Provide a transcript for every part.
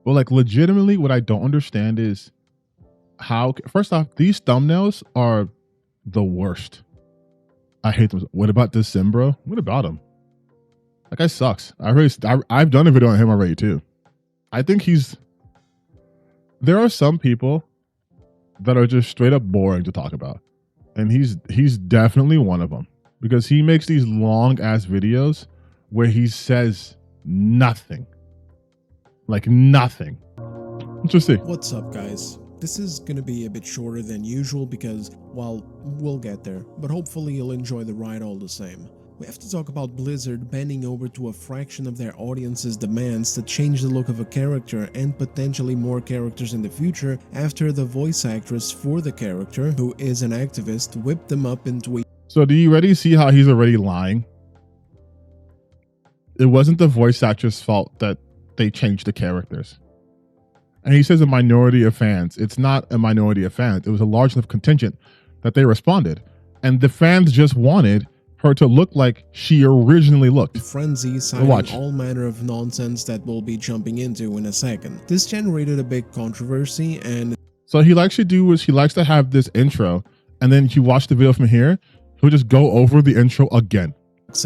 Well, like legitimately, what I don't understand is how. First off, these thumbnails are the worst. I hate them. What about Dezembro? What about him? That guy sucks. I've done a video on him already too. I think there are some people that are just straight up boring to talk about. And he's definitely one of them, because he makes these long ass videos where he says nothing. Like nothing. Let's just see. What's up, guys? This is gonna be a bit shorter than usual because, well, we'll get there, but hopefully you'll enjoy the ride all the same. We have to talk about Blizzard bending over to a fraction of their audience's demands to change the look of a character and potentially more characters in the future after the voice actress for the character, who is an activist, whipped them up into a... So do you already see how he's already lying? It wasn't the voice actress' fault that they changed the characters. And he says a minority of fans. It's not a minority of fans. It was a large enough contingent that they responded. And the fans just wanted her to look like she originally looked. Frenzy, citing all manner of nonsense that we'll be jumping into in a second. This generated a big controversy, and so he likes to have this intro, and then you watch the video from here, he'll just go over the intro again.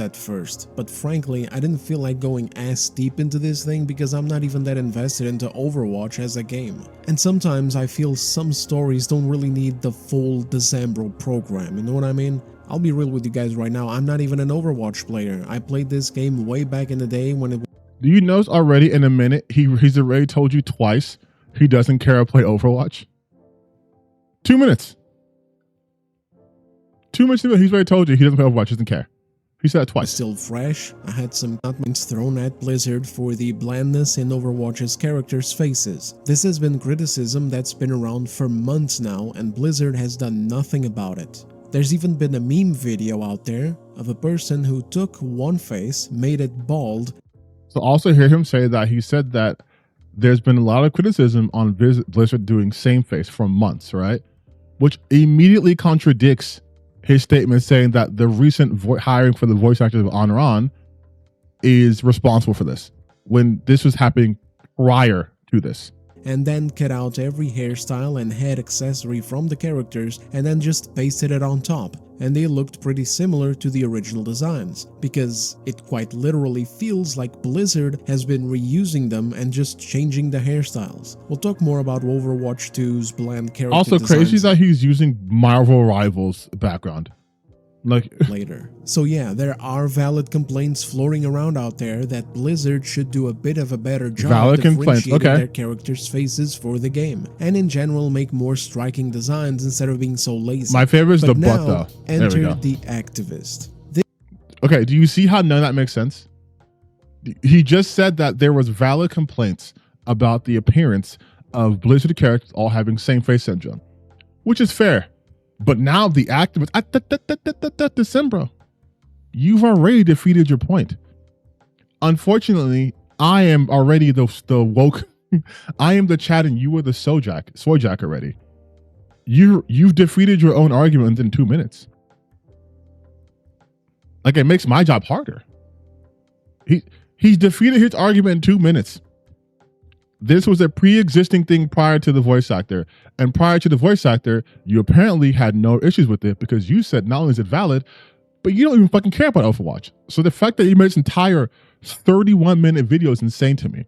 At first, but frankly, I didn't feel like going as deep into this thing because I'm not even that invested into Overwatch as a game. And sometimes I feel some stories don't really need the full Dezembro program, you know what I mean? I'll be real with you guys right now, I'm not even an Overwatch player. I played this game way back in the day when it... Do you notice already in a minute, he's already told you twice he doesn't care to play Overwatch? 2 minutes. 2 minutes ago, he's already told you he doesn't play Overwatch, doesn't care. He said it twice. Still fresh, I had some comments thrown at Blizzard for the blandness in Overwatch's characters' faces. This has been criticism that's been around for months now, and Blizzard has done nothing about it. There's even been a meme video out there of a person who took one face, made it bald. So also hear him say that he said that there's been a lot of criticism on Blizzard doing same face for months, right? Which immediately contradicts his statement saying that the recent hiring for the voice actor of Honor On is responsible for this, when this was happening prior to this. And then cut out every hairstyle and head accessory from the characters and then just pasted it on top. And they looked pretty similar to the original designs, because it quite literally feels like Blizzard has been reusing them and just changing the hairstyles. We'll talk more about Overwatch 2's bland character Also designs crazy that he's using Marvel Rivals background. Like later. So yeah, there are valid complaints floating around out there that Blizzard should do a bit of a better job differentiating their characters' faces for the game, and in general make more striking designs instead of being so lazy. My favorite is the butt though. Enter the activist. Okay, do you see how none of that makes sense? He just said that there was valid complaints about the appearance of Blizzard characters all having same face syndrome, which is fair. But now the activist, Dezembro, you've already defeated your point. Unfortunately, I am already the woke. I am the Chad and you were the Sojack already. You've defeated your own argument in 2 minutes. Like, it makes my job harder. He's defeated his argument in 2 minutes. This was a pre-existing thing prior to the voice actor. And prior to the voice actor, you apparently had no issues with it because you said not only is it valid, but you don't even fucking care about Overwatch. So the fact that you made this entire 31-minute video is insane to me.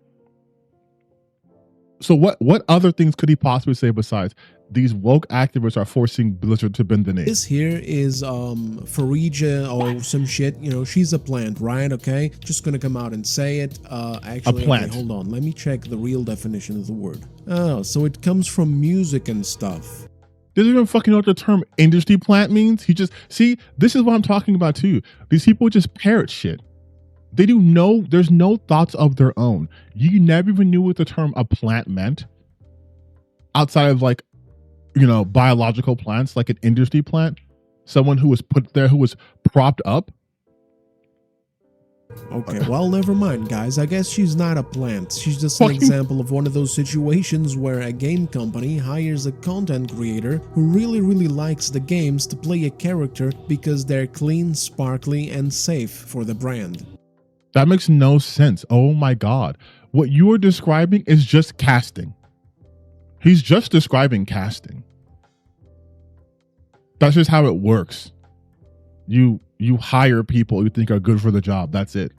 So what other things could he possibly say besides these woke activists are forcing Blizzard to bend the knee? This here is Farija or some shit. You know, she's a plant, right? Okay, just gonna come out and say it. Actually, a plant. Okay, hold on. Let me check the real definition of the word. Oh, so it comes from music and stuff. Doesn't even fucking know what the term industry plant means. He just this is what I'm talking about too. These people just parrot shit. They do there's no thoughts of their own. You never even knew what the term a plant meant outside of, like, you know, biological plants, like an industry plant, someone who was put there, who was propped up. Okay, well, never mind, guys. I guess she's not a plant. She's just an example of one of those situations where a game company hires a content creator who really likes the games to play a character because they're clean, sparkly, and safe for the brand. That makes no sense. Oh my God. What you are describing is just casting. He's just describing casting. That's just how it works. You hire people you think are good for the job. That's it.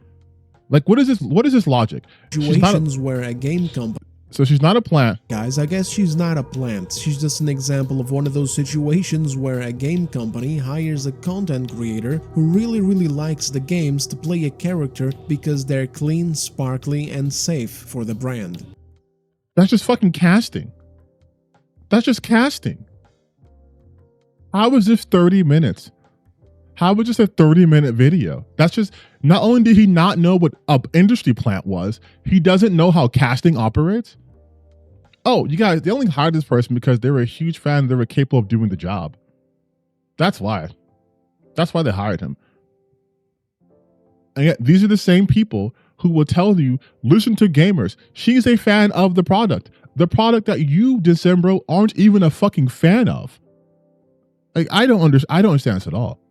Like, what is this? What is this logic? Situations where a game company... So she's not a plant. Guys, I guess she's not a plant. She's just an example of one of those situations where a game company hires a content creator who really likes the games to play a character because they're clean, sparkly, and safe for the brand. That's just fucking casting. That's just casting. How is this 30 minutes? How was just a 30-minute video? That's just, not only did he not know what an industry plant was, he doesn't know how casting operates. Oh, you guys, they only hired this person because they were a huge fan. They were capable of doing the job. That's why. That's why they hired him. And yet, these are the same people who will tell you, listen to gamers. She's a fan of the product. The product that you, Dezembro, aren't even a fucking fan of. Like, I don't understand this at all.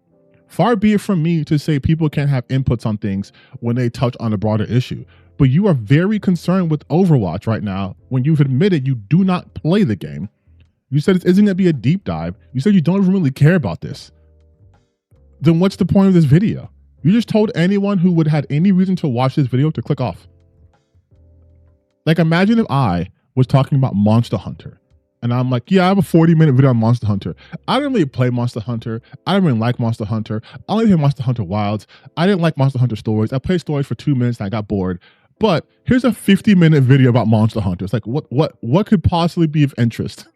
Far be it from me to say people can't have inputs on things when they touch on a broader issue. But you are very concerned with Overwatch right now when you've admitted you do not play the game. You said it isn't going to be a deep dive. You said you don't even really care about this. Then what's the point of this video? You just told anyone who would have had any reason to watch this video to click off. Like, imagine if I was talking about Monster Hunter. And I'm like, yeah, I have a 40-minute video on Monster Hunter. I didn't really play Monster Hunter. I didn't really like Monster Hunter. I only played Monster Hunter Wilds. I didn't like Monster Hunter stories. I played stories for 2 minutes and I got bored. But here's a 50-minute video about Monster Hunter. It's like, what could possibly be of interest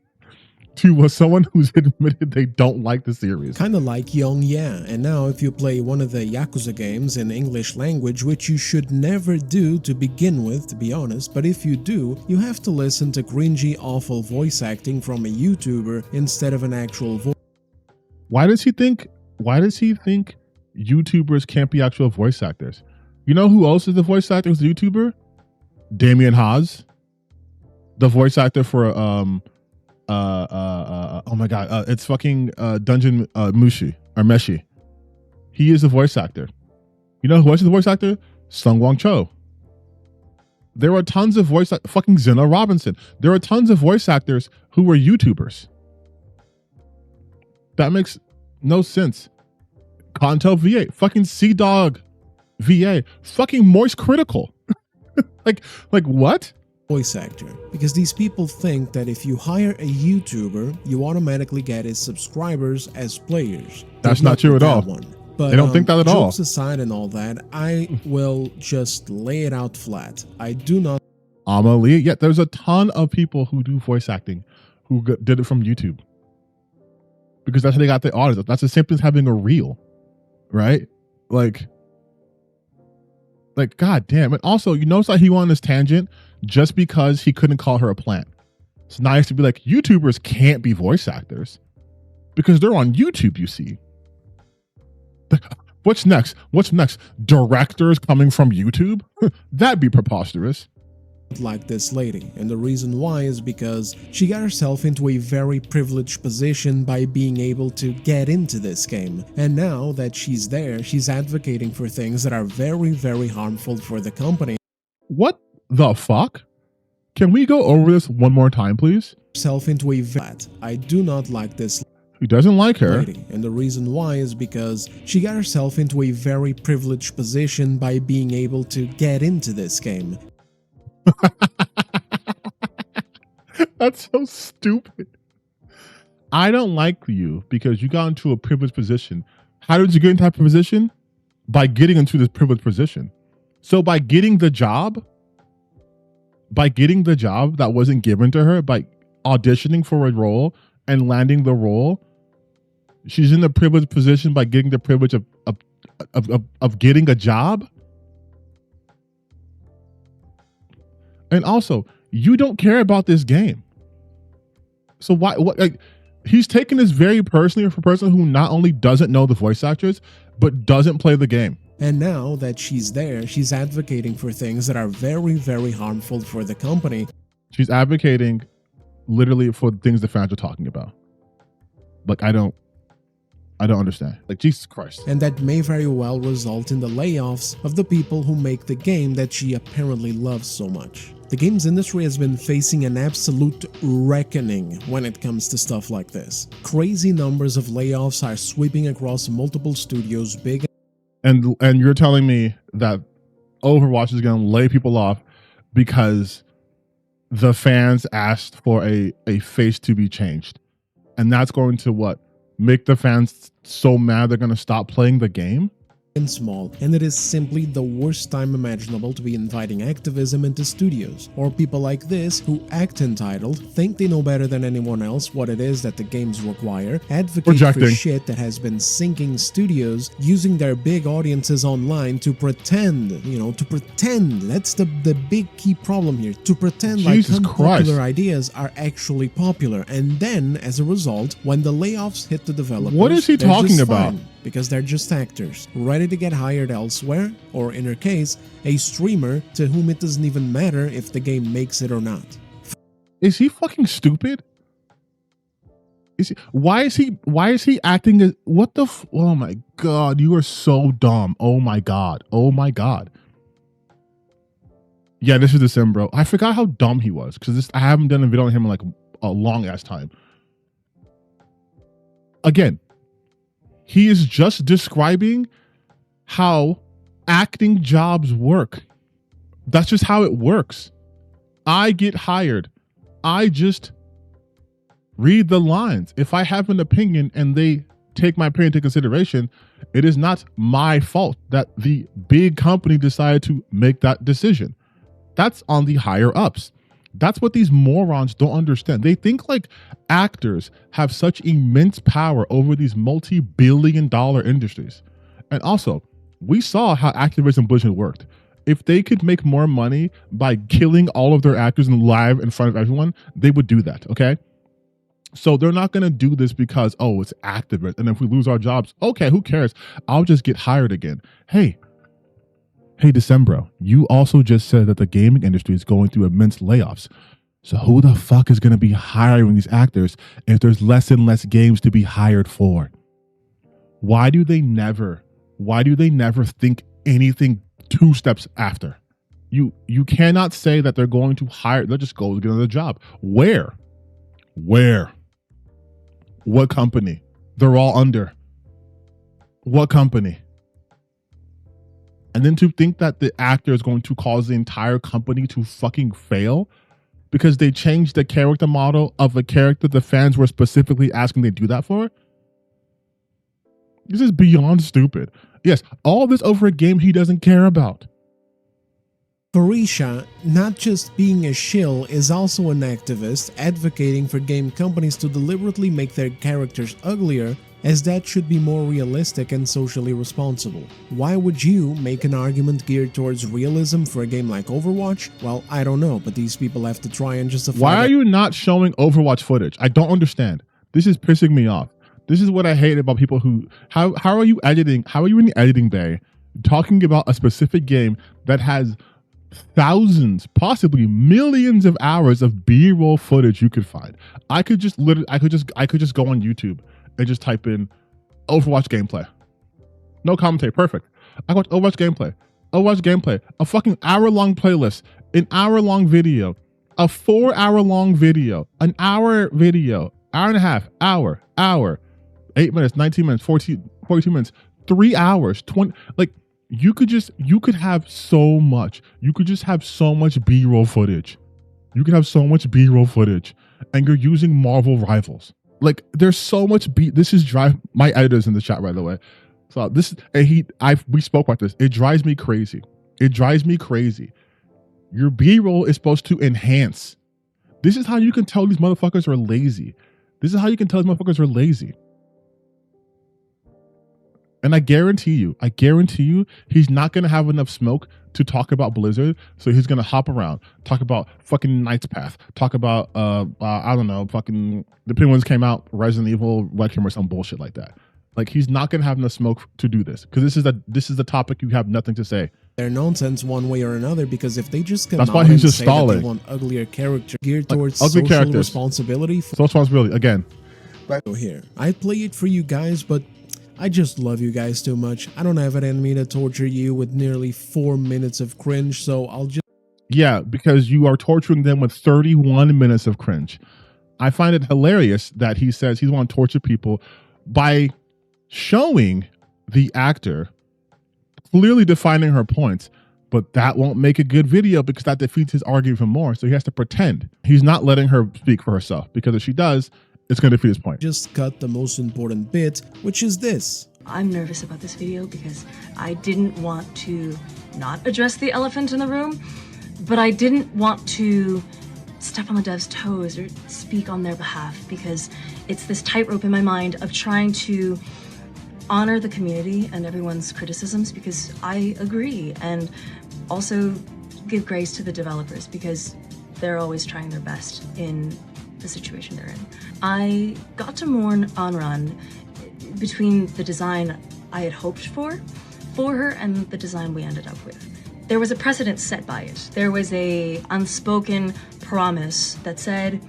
to someone who's admitted they don't like the series? Kinda like Young Yeah, and now if you play one of the Yakuza games in English language, which you should never do to begin with, to be honest, but if you do, you have to listen to cringy, awful voice acting from a YouTuber instead of an actual voice. Why does he think YouTubers can't be actual voice actors? You know who else is the voice actor who's a YouTuber? Damien Haas, the voice actor for oh my god, it's fucking Dungeon Meshi. He is the voice actor. You know who else is the voice actor? Sungwon Cho. There are tons of fucking Zena Robinson. There are tons of voice actors who were YouTubers. That makes no sense. Contel VA, fucking Sea Dog VA, fucking Moist Critical. like what? Voice actor, because these people think that if you hire a YouTuber, you automatically get his subscribers as players. That's not true at all. But they don't think that at all. Jokes aside and all that, I will just lay it out flat. I do not. Amelie, yeah, there's a ton of people who do voice acting who did it from YouTube because that's how they got their audience. That's as simple as having a reel, right? Like, god damn. And also, you notice that he went on this tangent just because he couldn't call her a plant. It's nice to be like, YouTubers can't be voice actors because they're on YouTube, you see. What's next? Directors coming from YouTube? That'd be preposterous. Like this lady, and the reason why is because she got herself into a very privileged position by being able to get into this game, and now that she's there, she's advocating for things that are very harmful for the company. What the fuck? Can we go over this one more time, please? Herself into a I do not like this. He doesn't like her. Lady. And the reason why is because she got herself into a very privileged position by being able to get into this game. That's so stupid. I don't like you because you got into a privileged position. How did you get into that position? By getting into this privileged position. So by getting the job that wasn't given to her, by auditioning for a role and landing the role, she's in the privileged position by getting the privilege of getting a job. And also, you don't care about this game. So why? What? Like, he's taking this very personally for a person who not only doesn't know the voice actors, but doesn't play the game. And now that she's there, she's advocating for things that are very harmful for the company. She's advocating literally for things the fans are talking about. Like, I don't I don't understand. Like, Jesus Christ. And that may very well result in the layoffs of the people who make the game that she apparently loves so much. The games industry has been facing an absolute reckoning when it comes to stuff like this. Crazy numbers of layoffs are sweeping across multiple studios, big and you're telling me that Overwatch is going to lay people off because the fans asked for a face to be changed. And that's going to what? Make the fans so mad they're going to stop playing the game? and small, and it is simply the worst time imaginable to be inviting activism into studios, or people like this who act entitled, think they know better than anyone else what it is that the games require, advocate for shit that has been sinking studios, using their big audiences online to pretend, to pretend, that's the big key problem here, to pretend Jesus like unpopular Christ. ideas are actually popular, and then, as a result, when the layoffs hit the developers, What is he they're talking just about? fine, because they're just actors, ready to get hired elsewhere, or in her case, a streamer to whom it doesn't even matter if the game makes it or not. Is he fucking stupid? Why is he acting as what the oh my god, you are so dumb. Oh my god. Yeah, this is Dezembro. I forgot how dumb he was because I haven't done a video on him in like a long ass time. Again, he is just describing how acting jobs work. That's just how it works. I get hired. I just read the lines. If I have an opinion and they take my opinion into consideration, it is not my fault that the big company decided to make that decision. That's on the higher ups. That's what these morons don't understand. They think like actors have such immense power over these multi-billion-dollar industries. And also, we saw how Activision Blizzard worked. If they could make more money by killing all of their actors live in front of everyone, they would do that, okay? So they're not going to do this because, oh, it's Activision. And if we lose our jobs, okay, who cares? I'll just get hired again. Hey, Dezembro, you also just said that the gaming industry is going through immense layoffs. So who the fuck is going to be hiring these actors if there's less and less games to be hired for? Why do they never think anything 2 steps after? You cannot say that they're going to hire, they'll just go get another job. Where? What company? They're all under. What company? And then to think that the actor is going to cause the entire company to fucking fail because they changed the character model of a character the fans were specifically asking they do that for? This is beyond stupid. Yes, all this over a game he doesn't care about. Farisha, not just being a shill, is also an activist advocating for game companies to deliberately make their characters uglier, as that should be more realistic and socially responsible. Why would you make an argument geared towards realism for a game like Overwatch? Well, I don't know, but these people have to try and justify. Why are you not showing Overwatch footage? I don't understand. This is pissing me off. This is what I hate about people who, how are you editing? How are you in the editing bay talking about a specific game that has thousands, possibly millions of hours of B-roll footage you could find? I could just go on YouTube and just type in Overwatch gameplay. No commentary, perfect. I watch Overwatch gameplay, a fucking hour-long playlist, an hour-long video, a 4-hour-long video, an hour video, hour and a half, hour, 8 minutes, 19 minutes, 42 minutes, 3 hours, 20, like you could have so much. You could just have so much B-roll footage. You could have so much B-roll footage and you're using Marvel Rivals. Like there's so much this is my editor's in the chat, by the way. So this we spoke about this. It drives me crazy. Your B-roll is supposed to enhance. This is how you can tell these motherfuckers are lazy. And I guarantee you, he's not going to have enough smoke to talk about Blizzard. So he's going to hop around, talk about fucking Knight's Path, talk about, I don't know, fucking, depending when this came out, Resident Evil, Requiem or some bullshit like that. Like he's not going to have enough smoke to do this because this is the topic you have nothing to say. They're nonsense one way or another because if they just come That's out why he's and just say stalling. that they want uglier character geared towards ugly social responsibility. Social responsibility, again. So here, I'd play it for you guys, but I just love you guys too much. I don't have it in me to torture you with nearly 4 minutes of cringe, so I'll just... Yeah, because you are torturing them with 31 minutes of cringe. I find it hilarious that he says he's want to torture people by showing the actor clearly defining her points, but that won't make a good video because that defeats his argument even more. So he has to pretend he's not letting her speak for herself, because if she does, it's going to defeat his point. Just cut the most important bit, which is this. I'm nervous about this video because I didn't want to not address the elephant in the room, but I didn't want to step on the devs' toes or speak on their behalf, because it's this tightrope in my mind of trying to honor the community and everyone's criticisms, because I agree, and also give grace to the developers because they're always trying their best in the situation they're in. I got to mourn Anran between the design I had hoped for her and the design we ended up with. There was a precedent set by it. There was a unspoken promise that said,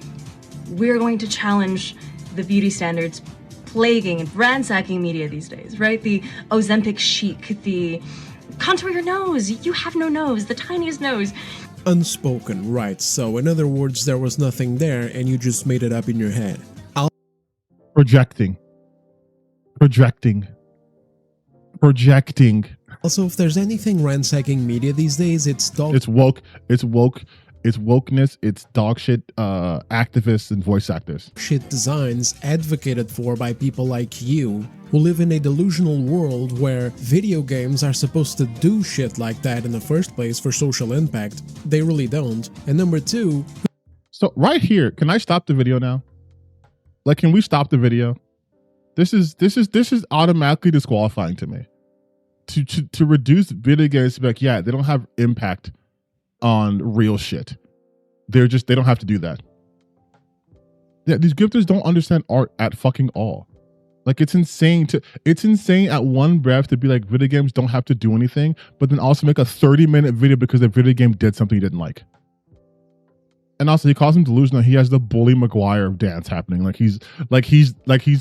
we're going to challenge the beauty standards plaguing and ransacking media these days, right? The Ozempic chic, the contour your nose, you have no nose, the tiniest nose. Unspoken, right. So in other words, there was nothing there and you just made it up in your head. Projecting. Also, if there's anything ransacking media these days, it's wokeness, it's dog shit activists and voice actors. Shit designs advocated for by people like you, who live in a delusional world where video games are supposed to do shit like that in the first place for social impact. They really don't. And number two... So right here, can I stop the video now? Like, can we stop the video? This is automatically disqualifying to me. To reduce video games to be like, yeah, they don't have impact on real shit. They don't have to do that. Yeah, these grifters don't understand art at fucking all. Like, it's insane at one breath to be like, video games don't have to do anything, but then also make a 30-minute video because the video game did something you didn't like. And also, he calls him delusional. He has the Bully Maguire dance happening. Like he's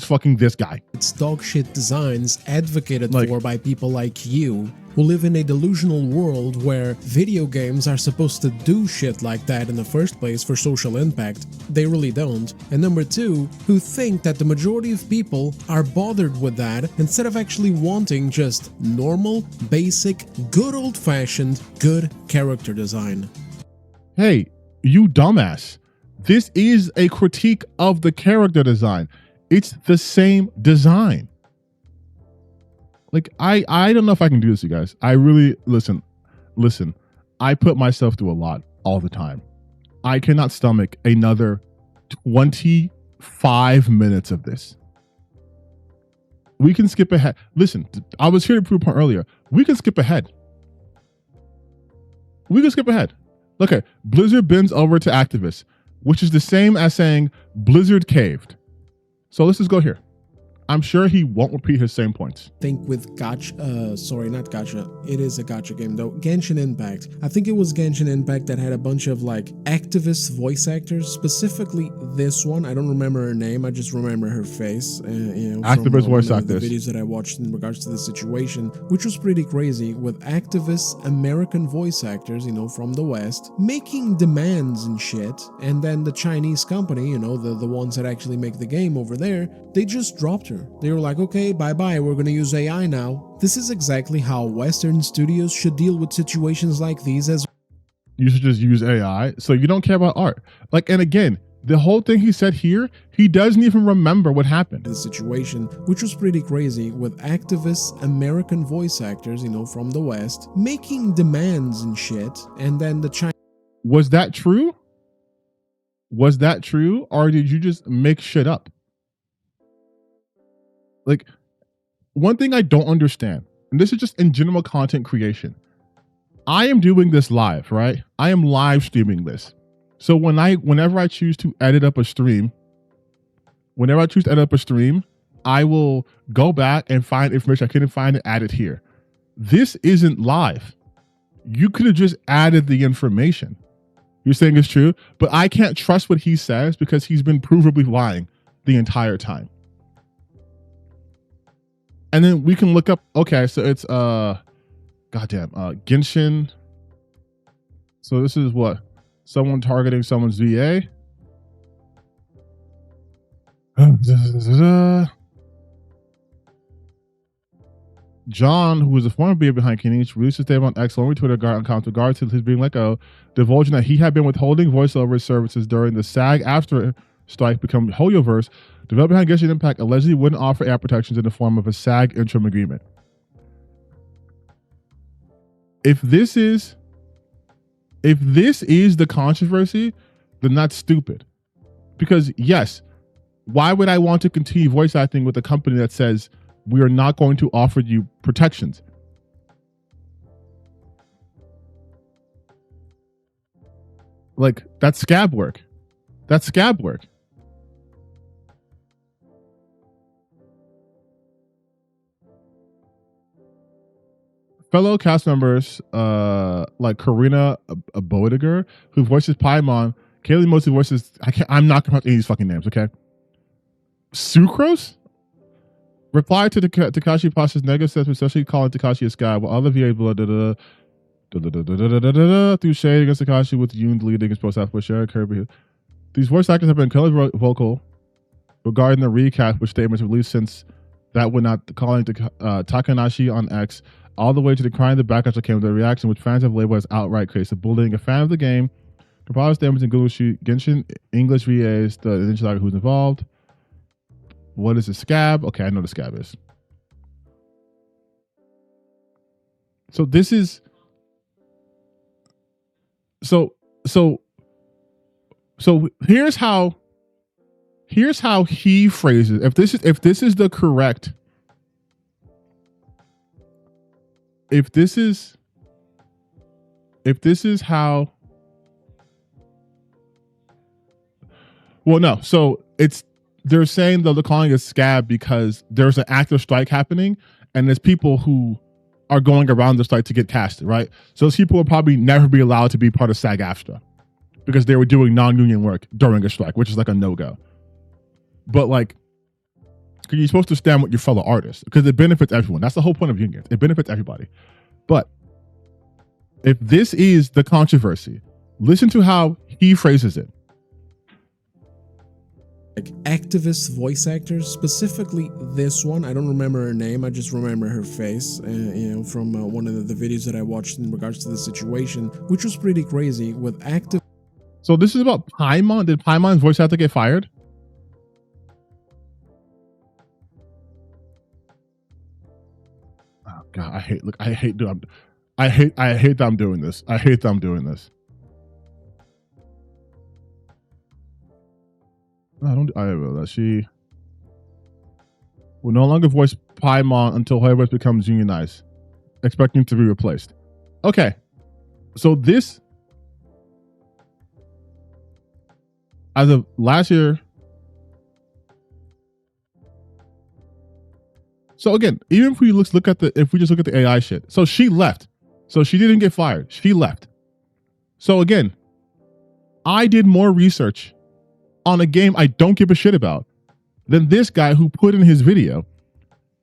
fucking this guy. It's dog shit designs advocated for by people like you, who live in a delusional world where video games are supposed to do shit like that in the first place for social impact. They really don't. And number two, who think that the majority of people are bothered with that instead of actually wanting just normal, basic, good old-fashioned, good character design. Hey, you dumbass. This is a critique of the character design. It's the same design. Like, I don't know if I can do this, you guys. I really, listen, I put myself through a lot all the time. I cannot stomach another 25 minutes of this. We can skip ahead. Listen, I was here to prove a point earlier. We can skip ahead. Okay, Blizzard bends over to activists, which is the same as saying Blizzard caved. So let's just go here. I'm sure he won't repeat his same points. I think with not Gacha, it is a Gacha game though, Genshin Impact. I think it was Genshin Impact that had a bunch of like activist voice actors, specifically this one. I don't remember her name, I just remember her face. Activist voice actors. The videos that I watched in regards to the situation, which was pretty crazy, with activist American voice actors, from the West, making demands and shit, and then the Chinese company, the ones that actually make the game over there, they just dropped her. They were like, okay, bye-bye, we're gonna use AI now. This is exactly how Western studios should deal with situations like these as you should just use AI, so you don't care about art. Like, and again, the whole thing he said here, he doesn't even remember what happened. The situation, which was pretty crazy, with activist American voice actors, from the West, making demands and shit, and then the Chinese... Was that true? Or did you just make shit up? Like, one thing I don't understand, and this is just in general content creation. I am doing this live, right? I am live streaming this. So whenever I choose to edit up a stream, I will go back and find information I couldn't find and add it here. This isn't live. You could have just added the information. You're saying it's true, but I can't trust what he says because he's been provably lying the entire time. And then we can look up, okay, so it's Genshin. So this is what? Someone targeting someone's VA. John, who was a former VA behind Kenichi, released a statement on X on Twitter account with regard to his being let go, divulging that he had been withholding voiceover services during the SAG-AFTRA strike become Hoyoverse. Developer behind Genshin Impact allegedly wouldn't offer air protections in the form of a SAG interim agreement. If this is the controversy, then that's stupid. Because yes, why would I want to continue voice acting with a company that says we are not going to offer you protections? Like, that's scab work. That's scab work. Fellow cast members like Karina Boediger, who voices Paimon, Kaylee mostly voices, I'm not going to any of these fucking names, okay? Sucrose? Reply to Takashi Pasha's negative steps, especially calling Takashi a scab, while other VA blood through shade against Takashi with Yoon leading his post with Sharon Kirby. These voice actors have been incredibly vocal regarding the recast, with statements released since that would not calling Takanashi on X, all the way to decrying the backlash that came with the reaction, which fans have labeled as outright crazy bullying. A fan of the game, compiled statements in Genshin English VAs, the initial who's involved. What is a scab? Okay, I know the scab is. So this is so here's how he phrases. If this is the correct, if this is how, well, no, so they're saying they're calling it scab because there's an active strike happening and there's people who are going around the strike to get casted, right? So those people will probably never be allowed to be part of SAG-AFTRA because they were doing non-union work during a strike, which is like a no-go. But like, you're supposed to stand with your fellow artists because it benefits everyone. That's the whole point of unions. It benefits everybody. But if this is the controversy, listen to how he phrases it. Like activist voice actors, specifically this one. I don't remember her name. I just remember her face, from one of the videos that I watched in regards to the situation, which was pretty crazy with active. So this is about Paimon. Did Paimon's voice actor get fired? Oh God, I hate that I'm doing this. I hate that I'm doing this. She will no longer voice Paimon until Hoyoverse becomes unionized, expecting to be replaced. Okay, so this, as of last year. So again, even if we just look at the AI shit, so she left, so she didn't get fired. She left. So again, I did more research on a game I don't give a shit about than this guy who put in his video.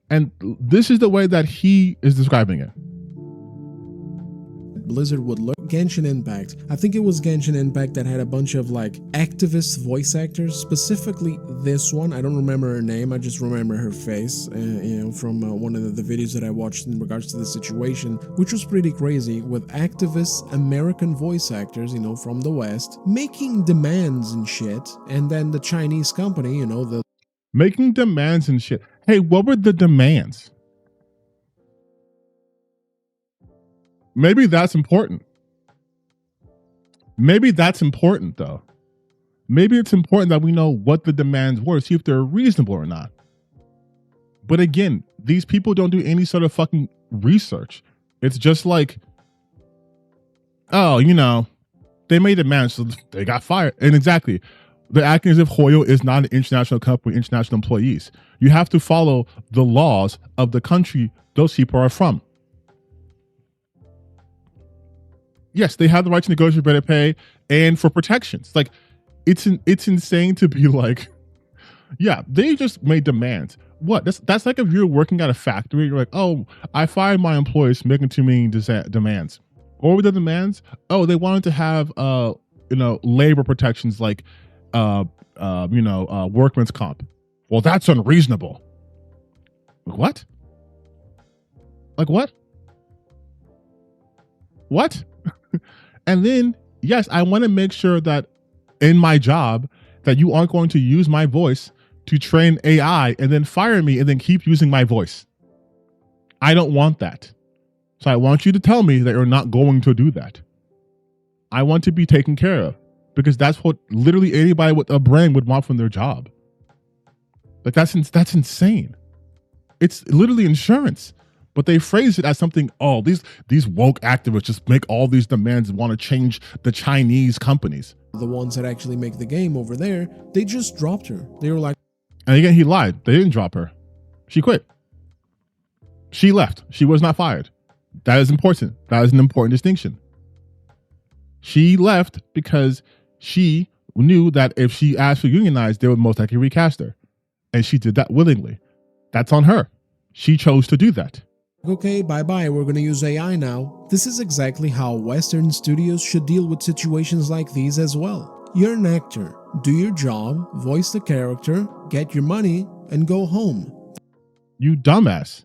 And this is the way that he is describing it. Blizzard would look. Genshin Impact. I think it was Genshin Impact that had a bunch of like activist voice actors, specifically this one. I don't remember her name. I just remember her face, from one of the videos that I watched in regards to the situation, which was pretty crazy with activist American voice actors, from the West, making demands and shit. And then the Chinese company, making demands and shit. Hey, what were the demands? Maybe that's important. Maybe that's important, though. Maybe it's important that we know what the demands were, see if they're reasonable or not. But again, these people don't do any sort of fucking research. It's just like, oh, they made demands, so they got fired. And exactly, they're acting as if Hoyo is not an international company, international employees. You have to follow the laws of the country those people are from. Yes, they have the right to negotiate better pay and for protections. Like, it's insane to be like, yeah, they just made demands. What? That's like if you're working at a factory, you're like, oh, I fired my employees making too many demands. What were the demands? Oh, they wanted to have labor protections like workman's comp. Well, that's unreasonable. What? Like what? What? And then, yes, I want to make sure that in my job that you aren't going to use my voice to train AI and then fire me and then keep using my voice. I don't want that. So I want you to tell me that you're not going to do that. I want to be taken care of because that's what literally anybody with a brain would want from their job. Like that's insane. It's literally insurance. But they phrase it as something, oh, these woke activists just make all these demands and want to change the Chinese companies. The ones that actually make the game over there, they just dropped her. They were like... And again, he lied. They didn't drop her. She quit. She left. She was not fired. That is important. That is an important distinction. She left because she knew that if she asked for unionized, they would most likely recast her. And she did that willingly. That's on her. She chose to do that. Okay, bye-bye, we're gonna use AI now. This is exactly how Western studios should deal with situations like these as well. You're an actor. Do your job, voice the character, get your money, and go home. You dumbass.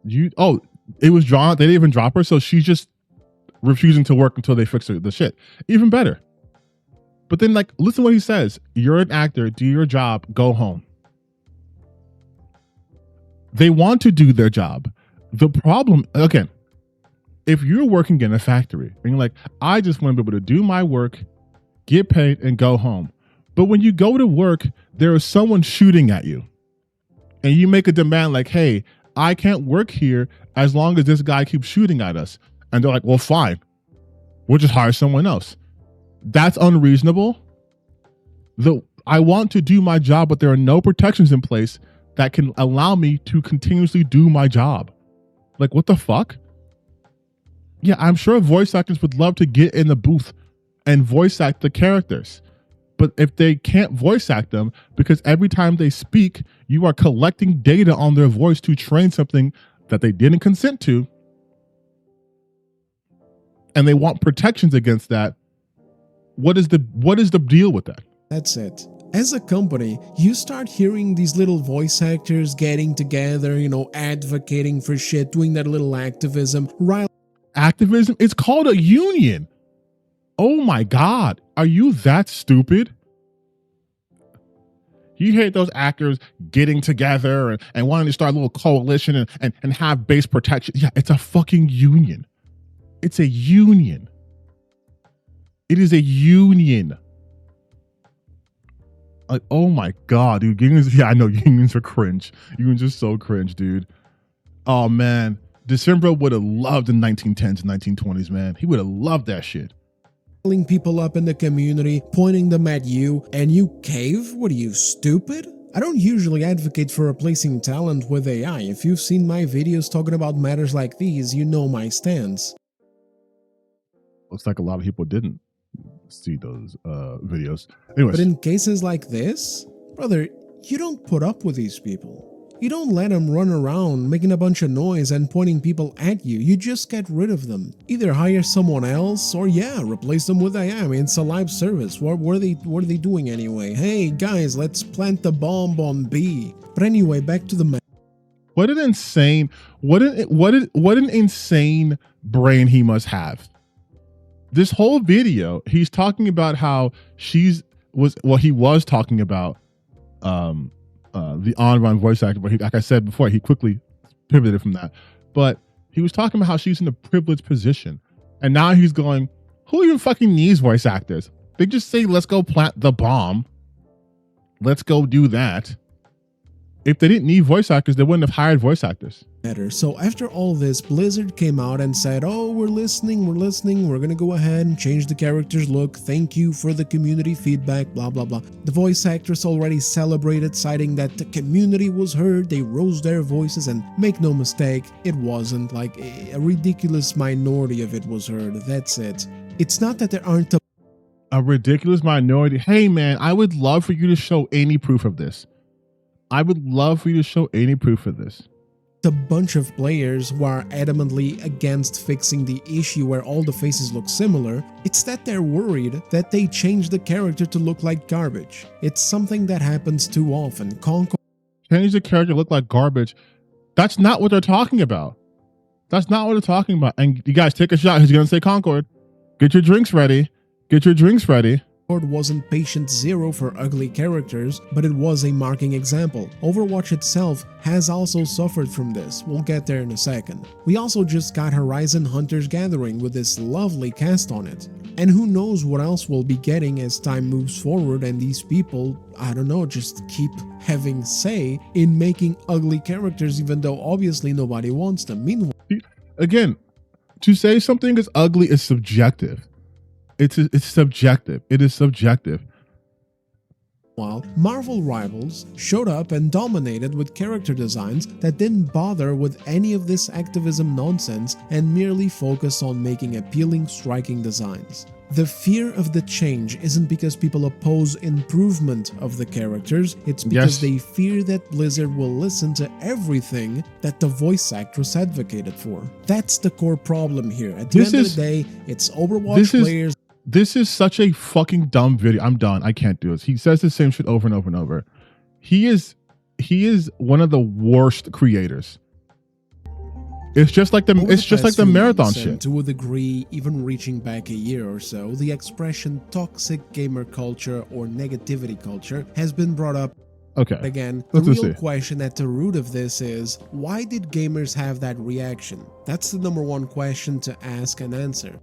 It was drawn. They didn't even drop her, so she's just refusing to work until they fix the shit. Even better. But then, like, listen to what he says. You're an actor. Do your job. Go home. They want to do their job. The problem, again, if you're working in a factory and you're like, I just want to be able to do my work, get paid, and go home. But when you go to work, there is someone shooting at you. And you make a demand like, hey, I can't work here as long as this guy keeps shooting at us. And they're like, well, fine. We'll just hire someone else. That's unreasonable. I want to do my job, but there are no protections in place that can allow me to continuously do my job. Like, what the fuck? Yeah, I'm sure voice actors would love to get in the booth and voice act the characters. But if they can't voice act them, because every time they speak, you are collecting data on their voice to train something that they didn't consent to, and they want protections against that, what is the deal with that? That's it. As a company, you start hearing these little voice actors getting together, advocating for shit, doing that little activism. Right? Activism? It's called a union. Oh my God. Are you that stupid? You hear those actors getting together and wanting to start a little coalition and have base protection. Yeah, it's a fucking union. It's a union. It is a union. Like, oh my God, dude. Unions, yeah, I know unions are cringe. Unions are so cringe, dude. Oh man. Dezembro would have loved the 1910s and 1920s, man. He would have loved that shit. People up in the community, pointing them at you, and you cave? What are you, stupid? I don't usually advocate for replacing talent with AI. If you've seen my videos talking about matters like these, you know my stance. Looks like a lot of people didn't see those videos. Anyways. But in cases like this, brother, you don't put up with these people. You don't let them run around making a bunch of noise and pointing people at you. You just get rid of them. Either hire someone else or replace them with AI. I mean, it's a live service. What are they doing anyway? Hey guys, let's plant the bomb on B. But anyway, back to the what an insane brain he must have. This whole video, he's talking about how he was talking about the on-run voice actor, but like I said before, he quickly pivoted from that. But he was talking about how she's in a privileged position. And now he's going, who even fucking needs voice actors? They just say, let's go plant the bomb. Let's go do that. If they didn't need voice actors, they wouldn't have hired voice actors. So after all this, Blizzard came out and said, oh, we're listening, we're gonna go ahead and change the character's look, thank you for the community feedback, blah blah blah. The voice actress already celebrated, citing that the community was heard, they rose their voices, and make no mistake, it wasn't. Like, a ridiculous minority of it was heard, that's it. It's not that there aren't A ridiculous minority. Hey, man, I would love for you to show any proof of this. I would love for you to show any proof of this. A bunch of players who are adamantly against fixing the issue where all the faces look similar. It's that they're worried that they change the character to look like garbage. It's something that happens too often. Change the character to look like garbage. That's not what they're talking about. That's not what they're talking about. And you guys take a shot. He's going to say Concord. Get your drinks ready. Get your drinks ready. Wasn't patient zero for ugly characters, but it was a marking example. Overwatch itself has also suffered from this. We'll get there in a second. We also just got Horizon Hunters Gathering with this lovely cast on it. And who knows what else we'll be getting as time moves forward and these people, I don't know, just keep having say in making ugly characters even though obviously nobody wants them. Meanwhile, again, to say something is ugly is subjective. It's subjective. It is subjective. While Marvel Rivals showed up and dominated with character designs that didn't bother with any of this activism nonsense and merely focused on making appealing, striking designs. The fear of the change isn't because people oppose improvement of the characters, it's because they fear that Blizzard will listen to everything that the voice actress advocated for. That's the core problem here. At the end of the day, it's Overwatch players. This is such a fucking dumb video. I'm done. I can't do this. He says the same shit over and over and over. He is one of the worst creators. It's just like the marathon shit. To a degree, even reaching back a year or so, the expression toxic gamer culture or negativity culture has been brought up. Okay. Again, the real question at the root of this is, why did gamers have that reaction? That's the number one question to ask and answer.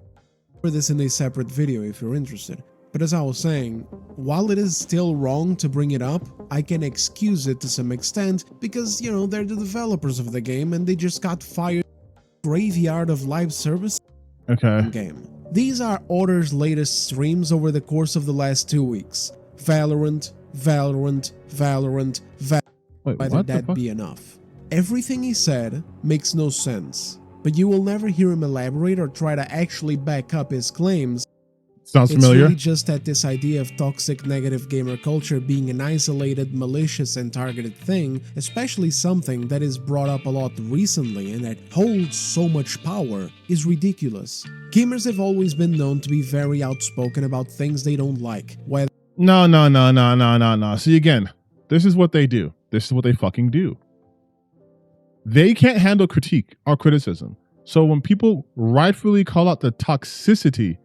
For this in a separate video if you're interested. But as I was saying, while it is still wrong to bring it up, I can excuse it to some extent because, you know, they're the developers of the game and they just got fired. Graveyard of live service game. These are Order's latest streams over the course of the last 2 weeks. Valorant. Wait, whether that be enough. Everything he said makes no sense, but you will never hear him elaborate or try to actually back up his claims. Sounds familiar. It's really just that this idea of toxic negative gamer culture being an isolated, malicious and targeted thing, especially something that is brought up a lot recently and that holds so much power, is ridiculous. Gamers have always been known to be very outspoken about things they don't like. No. See, again, this is what they do. This is what they fucking do. They can't handle critique or criticism. So when people rightfully call out the toxicity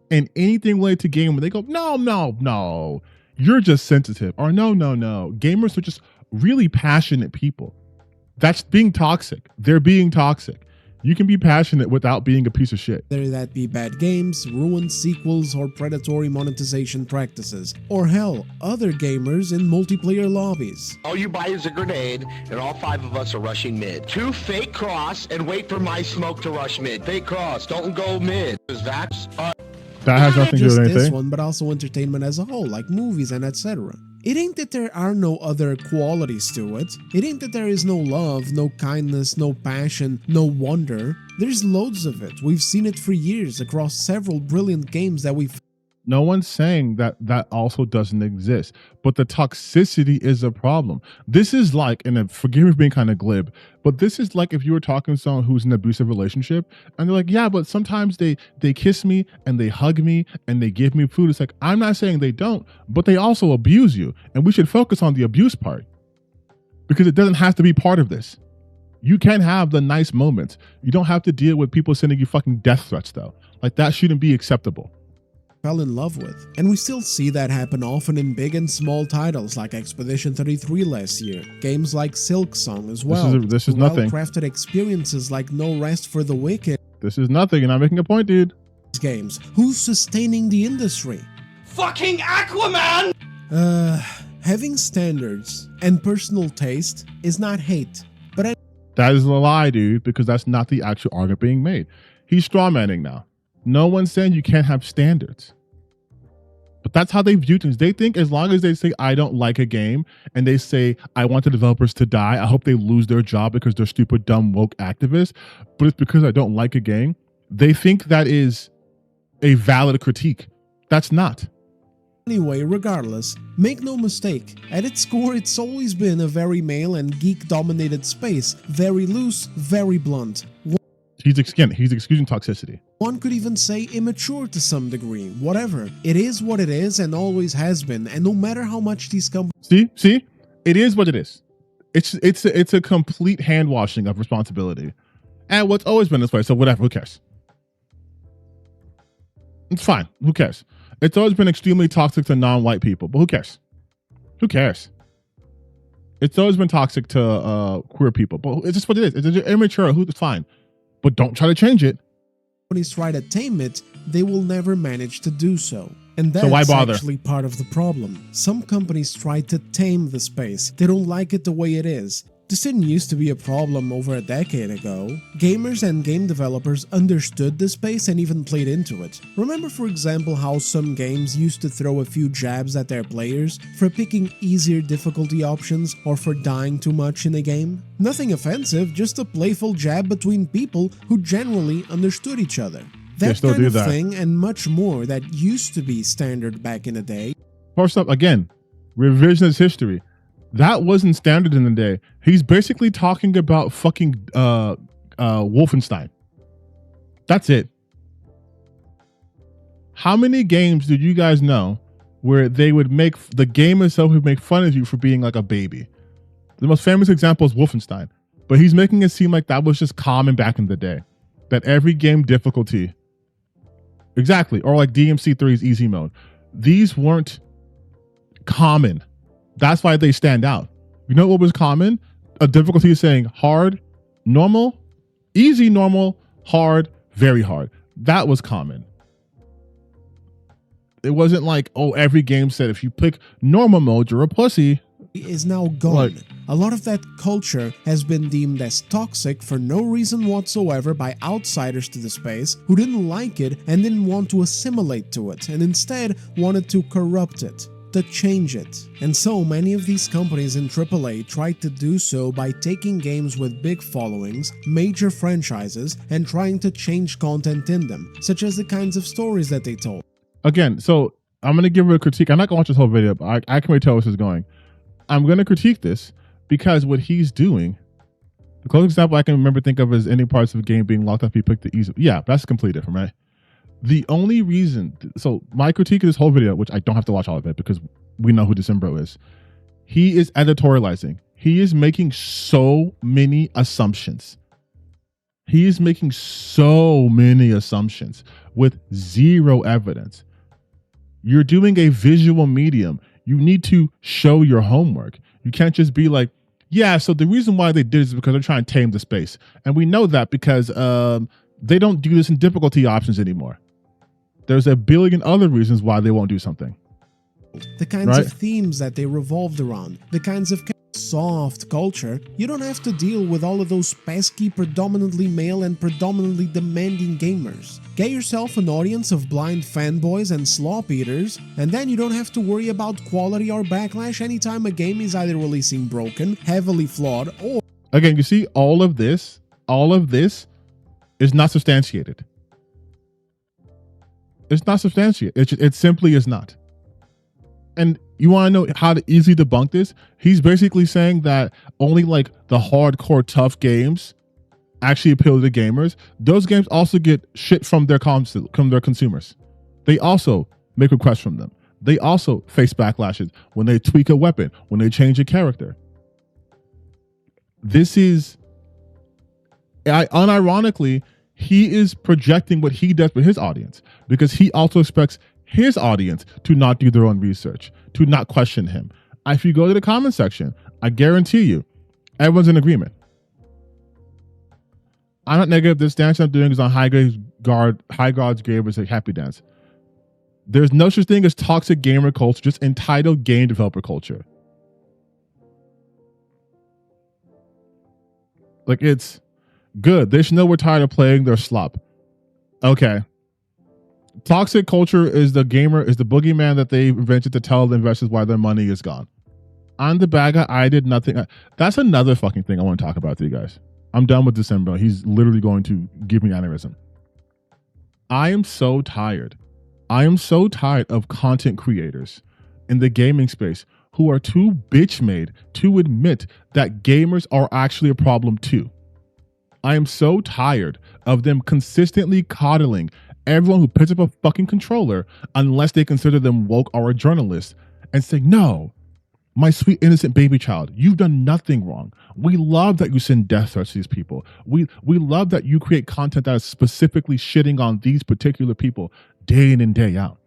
in anything related to game, they go, no, you're just sensitive. Or no. Gamers are just really passionate people. That's being toxic. They're being toxic. You can be passionate without being a piece of shit. Whether that be bad games, ruined sequels, or predatory monetization practices. Or hell, other gamers in multiplayer lobbies. All you buy is a grenade, and all 5 of us are rushing mid. 2 fake cross, and wait for my smoke to rush mid. Fake cross, don't go mid. That has nothing to do with anything. This one, but also entertainment as a whole, like movies and etc. It ain't that there are no other qualities to it. It ain't that there is no love, no kindness, no passion, no wonder. There's loads of it. We've seen it for years across several brilliant games that we've... No one's saying that that also doesn't exist, but the toxicity is a problem. This is like, and forgive me for being kind of glib, but this is like if you were talking to someone who's in an abusive relationship and they're like, yeah, but sometimes they kiss me and they hug me and they give me food. It's like, I'm not saying they don't, but they also abuse you. And we should focus on the abuse part because it doesn't have to be part of this. You can have the nice moments. You don't have to deal with people sending you fucking death threats though. Like that shouldn't be acceptable. Fell in love with. And we still see that happen often in big and small titles like Expedition 33 last year, games like Silk Song as well. This is nothing. Well-crafted experiences like No Rest for the Wicked. This is nothing, and I'm making a point, dude. Games. Who's sustaining the industry? Fucking Aquaman! Having standards and personal taste is not hate, but that is a lie, dude, because that's not the actual argument being made. He's strawmanning now. No one's saying you can't have standards. But that's how they view things. They think as long as they say, I don't like a game, and they say, I want the developers to die, I hope they lose their job because they're stupid, dumb, woke activists, but it's because I don't like a game, they think that is a valid critique. That's not. Anyway, regardless, make no mistake, at its core it's always been a very male and geek-dominated space, very loose, very blunt. He's excusing toxicity. One could even say immature to some degree, whatever. It is what it is and always has been, and no matter how much these companies... See? It is what it is. It's a complete hand washing of responsibility. And what's always been this way, so whatever, who cares? It's fine, who cares? It's always been extremely toxic to non-white people, but who cares? Who cares? It's always been toxic to queer people, but it's just what it is. It's immature, it's fine. But don't try to change it. Companies try to tame it, they will never manage to do so. And that's so why bother? Actually part of the problem. Some companies try to tame the space. They don't like it the way it is. This didn't used to be a problem over a decade ago. Gamers and game developers understood the space and even played into it. Remember, for example, how some games used to throw a few jabs at their players for picking easier difficulty options or for dying too much in a game? Nothing offensive, just a playful jab between people who generally understood each other. That kind of thing and much more that used to be standard back in the day. First up, again, revisionist history. That wasn't standard in the day. He's basically talking about fucking Wolfenstein. That's it. How many games did you guys know where they would make the game itself would make fun of you for being like a baby? The most famous example is Wolfenstein, but he's making it seem like that was just common back in the day. That every game difficulty, exactly, or like DMC3's easy mode, these weren't common. That's why they stand out. You know what was common? A difficulty is saying hard, normal, easy, normal, hard, very hard. That was common. It wasn't like, oh, every game said if you pick normal mode, you're a pussy. Is now gone. A lot of that culture has been deemed as toxic for no reason whatsoever by outsiders to the space who didn't like it and didn't want to assimilate to it and instead wanted to corrupt it, to change it. And so many of these companies in AAA tried to do so by taking games with big followings, major franchises, and trying to change content in them, such as the kinds of stories that they told. Again, so I'm going to give her a critique. I'm not going to watch this whole video, but I can already tell where this is going. I'm going to critique this because what he's doing, the closest example I can think of is any parts of the game being locked up, you pick the easy. Yeah, that's completely different, right? The only reason, so my critique of this whole video, which I don't have to watch all of it because we know who Dezembro is, he is editorializing. He is making so many assumptions. He is making so many assumptions with zero evidence. You're doing a visual medium. You need to show your homework. You can't just be like, yeah, so the reason why they did this is because they're trying to tame the space. And we know that because they don't do this in difficulty options anymore. There's a billion other reasons why they won't do something. The kinds of themes that they revolved around, the kinds of soft culture, you don't have to deal with all of those pesky, predominantly male and predominantly demanding gamers. Get yourself an audience of blind fanboys and slop eaters, and then you don't have to worry about quality or backlash anytime a game is either releasing broken, heavily flawed, or... Again, you see, all of this is not substantiated. It's not substantiated. It simply is not. And you want to know how to easily debunk this? He's basically saying that only like the hardcore tough games actually appeal to gamers. Those games also get shit from their consumers. They also make requests from them. They also face backlashes when they tweak a weapon, when they change a character. This is, unironically, he is projecting what he does with his audience because he also expects his audience to not do their own research, to not question him. If you go to the comment section, I guarantee you, everyone's in agreement. I'm not negative. This dance I'm doing is on High God's grave is a happy dance. There's no such thing as toxic gamer culture, just entitled game developer culture. Like, it's good. They should know we're tired of playing their slop. Okay. Toxic culture is the boogeyman that they invented to tell the investors why their money is gone. I'm the bad guy. I did nothing. That's another fucking thing I want to talk about to you guys. I'm done with Dezembro. He's literally going to give me an aneurysm. I am so tired I am so tired of content creators in the gaming space who are too bitch made to admit that gamers are actually a problem too. I am so tired of them consistently coddling everyone who picks up a fucking controller unless they consider them woke or a journalist and say, no, my sweet innocent baby child, you've done nothing wrong. We love that you send death threats to these people. We love that you create content that is specifically shitting on these particular people day in and day out.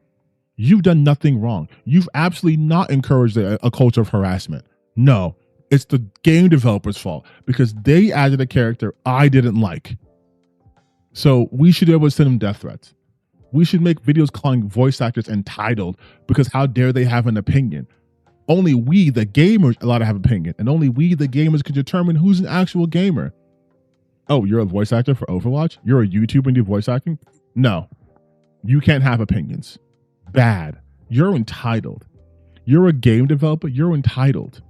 You've done nothing wrong. You've absolutely not encouraged a culture of harassment. No, it's the game developer's fault because they added a character I didn't like. So we should be able to send them death threats. We should make videos calling voice actors entitled because how dare they have an opinion. Only we, the gamers, allowed to have an opinion. And only we, the gamers, can determine who's an actual gamer. Oh, you're a voice actor for Overwatch? You're a YouTuber and do voice acting? No. You can't have opinions. Bad. You're entitled. You're a game developer. You're entitled.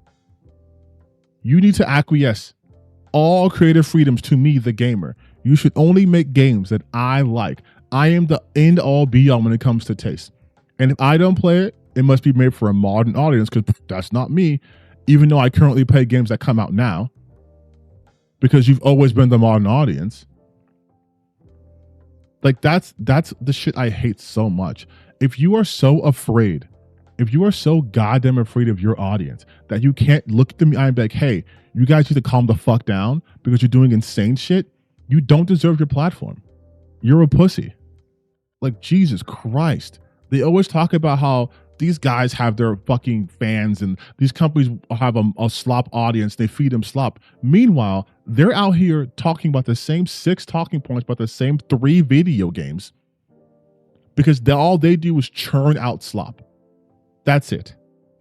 You need to acquiesce all creative freedoms to me, the gamer. You should only make games that I like. I am the end all be all when it comes to taste. And if I don't play it, it must be made for a modern audience because that's not me, even though I currently play games that come out now because you've always been the modern audience. Like that's the shit I hate so much. If you are so afraid, if you are so goddamn afraid of your audience that you can't look at them and be like, hey, you guys need to calm the fuck down because you're doing insane shit, you don't deserve your platform. You're a pussy. Like, Jesus Christ. They always talk about how these guys have their fucking fans and these companies have a slop audience. They feed them slop. Meanwhile, they're out here talking about the same 6 talking points about the same 3 video games because all they do is churn out slop. That's it.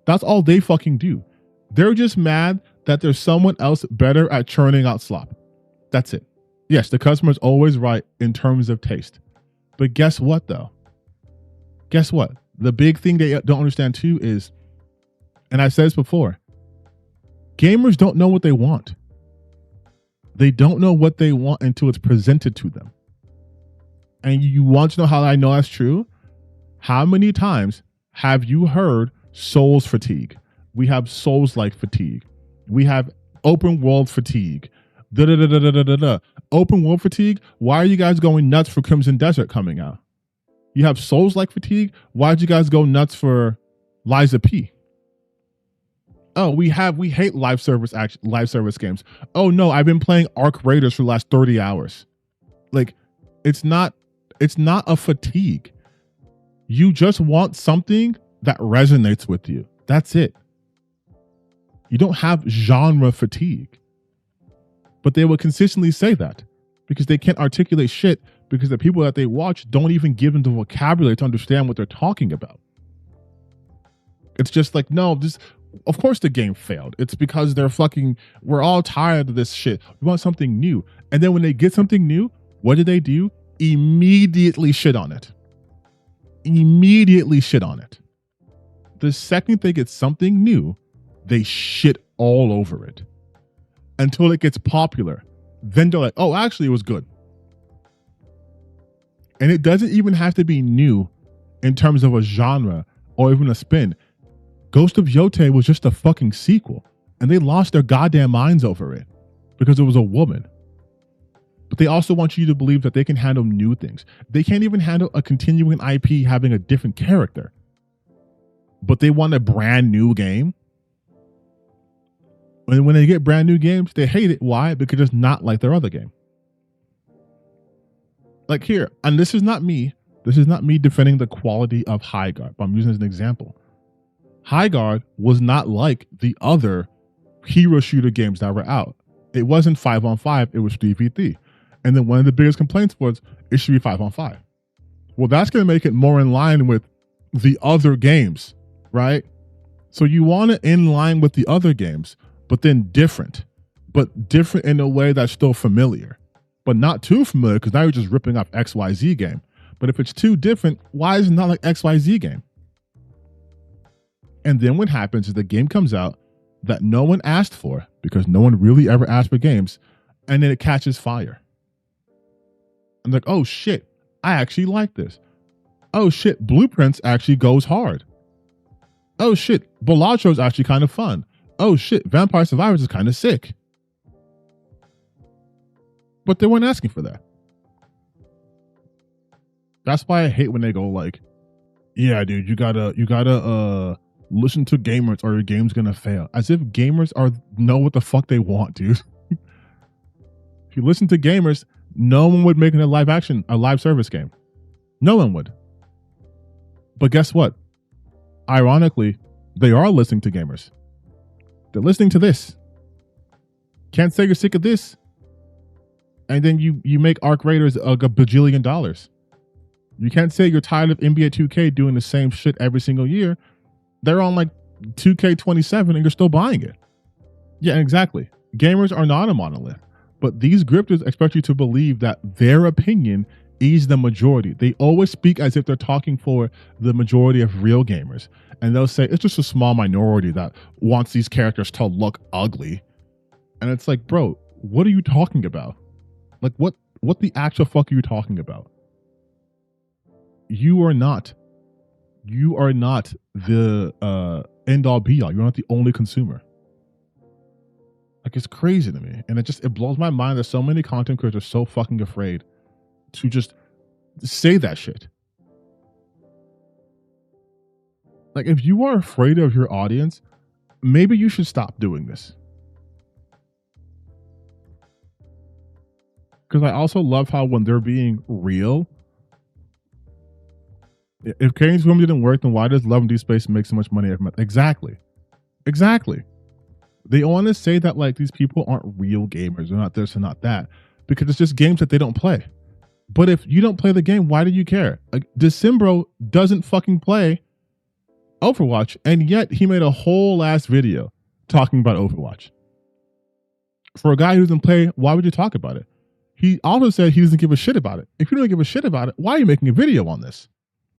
That's all they fucking do. They're just mad that there's someone else better at churning out slop. That's it. Yes, the customer's always right in terms of taste. But guess what, though? Guess what? The big thing they don't understand, too, is, and I said this before, gamers don't know what they want. They don't know what they want until it's presented to them. And you want to know how I know that's true? How many times have you heard Souls fatigue? We have Souls-like fatigue. We have open world fatigue. Open world fatigue? Why are you guys going nuts for Crimson Desert coming out? You have Souls-like fatigue? Why'd you guys go nuts for Liza P? Oh, we hate live service games. Oh no, I've been playing Arc Raiders for the last 30 hours. Like, it's not a fatigue. You just want something that resonates with you. That's it. You don't have genre fatigue. But they will consistently say that because they can't articulate shit because the people that they watch don't even give them the vocabulary to understand what they're talking about. It's just like, no, of course the game failed. It's because we're all tired of this shit. We want something new. And then when they get something new, what do? Immediately shit on it. Immediately shit on it. The second they get something new, they shit all over it. Until it gets popular. Then they're like, oh, actually, it was good. And it doesn't even have to be new in terms of a genre or even a spin. Ghost of Yotei was just a fucking sequel. And they lost their goddamn minds over it because it was a woman. But they also want you to believe that they can handle new things. They can't even handle a continuing IP having a different character. But they want a brand new game. And when they get brand new games, they hate it. Why? Because it's not like their other game. Like here, and this is not me defending the quality of High Guard, but I'm using it as an example. High Guard was not like the other hero shooter games that were out. It wasn't 5-on-5, it was 3v3. And then one of the biggest complaints was it should be 5-on-5. Well, that's going to make it more in line with the other games, right? So you want it in line with the other games, but then different in a way that's still familiar, but not too familiar because now you're just ripping off XYZ game. But if it's too different, why is it not like XYZ game? And then what happens is the game comes out that no one asked for because no one really ever asked for games, and then it catches fire. I'm like, oh shit, I actually like this. Oh shit, Blueprints actually goes hard. Oh shit, Bellagio is actually kind of fun. Oh shit, Vampire Survivors is kind of sick. But they weren't asking for that. That's why I hate when they go like, yeah, dude, you gotta listen to gamers or your game's gonna fail. As if gamers know what the fuck they want, dude. If you listen to gamers, no one would make a live service game. No one would. But guess what? Ironically, they are listening to gamers. They're listening to this. Can't say you're sick of this. And then you make Arc Raiders a bajillion dollars. You can't say you're tired of NBA 2K doing the same shit every single year. They're on like 2K27 and you're still buying it. Yeah, exactly. Gamers are not a monolith. But these grifters expect you to believe that their opinion is the majority. They always speak as if they're talking for the majority of real gamers. And they'll say, it's just a small minority that wants these characters to look ugly. And it's like, bro, what are you talking about? Like, what the actual fuck are you talking about? You are not the end all be all. You're not the only consumer. Like, it's crazy to me. And it blows my mind that so many content creators are so fucking afraid to just say that shit. Like, if you are afraid of your audience, maybe you should stop doing this. Because I also love how when they're being real, if Kane's Room didn't work, then why does Love and Deep Space make so much money every month? Exactly. They want to say that like these people aren't real gamers. They're not this and not that. Because it's just games that they don't play. But if you don't play the game, why do you care? Like, Dezembro doesn't fucking play Overwatch, and yet he made a whole ass video talking about Overwatch. For a guy who doesn't play, why would you talk about it? He also said he doesn't give a shit about it. If you don't give a shit about it, why are you making a video on this?